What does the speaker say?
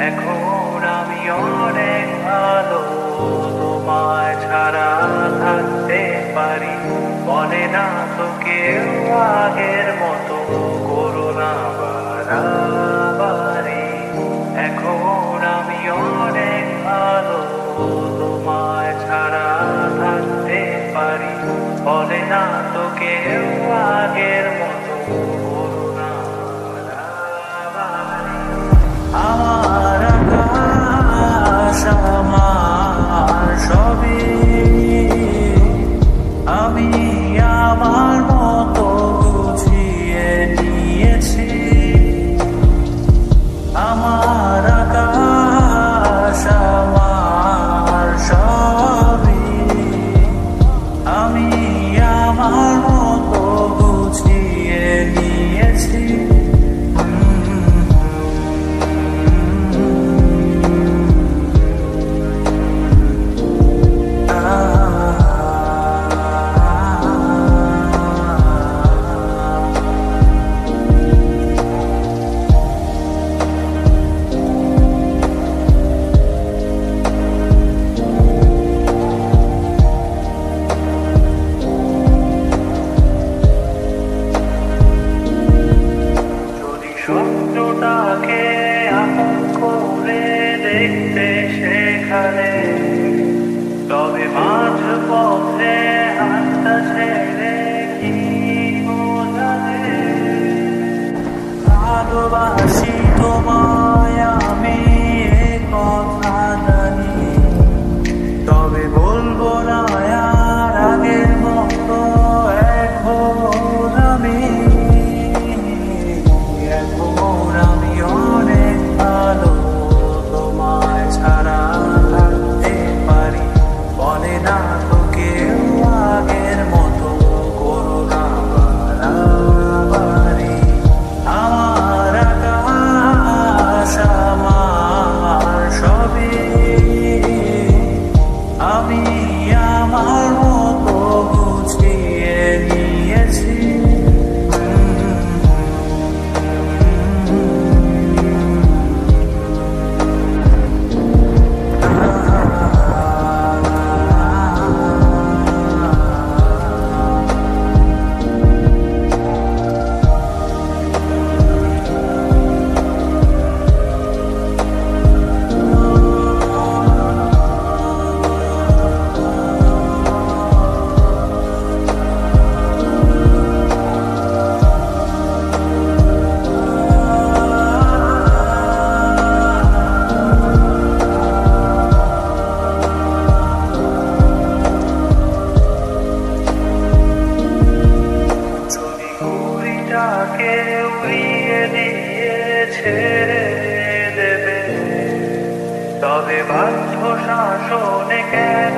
এখন আমি অনেক ভালো, তোমায় ছাড়া থাকতে পারি। বলে না তো কেউ আগের মতো করো না বাড়াবাড়ি। এখন আমি অনেক ভালো, তোমায় ছাড়া থাকতে পারি। বলে না তো কেউ আগের মতো করো না বাড়াবাড়ি। আমার আকাশ আমার সবই, আমি আমার মতো গুছিয়ে নিয়েছি। আমার আকাশ আমার সবই, আমি আমার মতো গুছিয়ে নিয়েছি। স্বপ্নটাকে আপন করে দেখতে সেখানে, তবে মাঝ পথে হাতটা ছেড়ে কি বোঝাবে। ভালোবাসি তোমায় আমি এ কথা জানি, তবে বলবো না আর আগের মতো এখন আমি। এখন আমি অনেক ভালো, তোমায় ছাড়া থাকতে পারি। বলে না তো কেউ আগের মতো করো না বাড়াবাড়ি। আমার আকাশ আমার সবই, আমি আমার মতো গুছিয়ে নিয়েছি। ঘুড়িটাকে উড়িয়ে দিয়ে ছেড়ে দেবে, তবে বাধ্য শাসনে কেন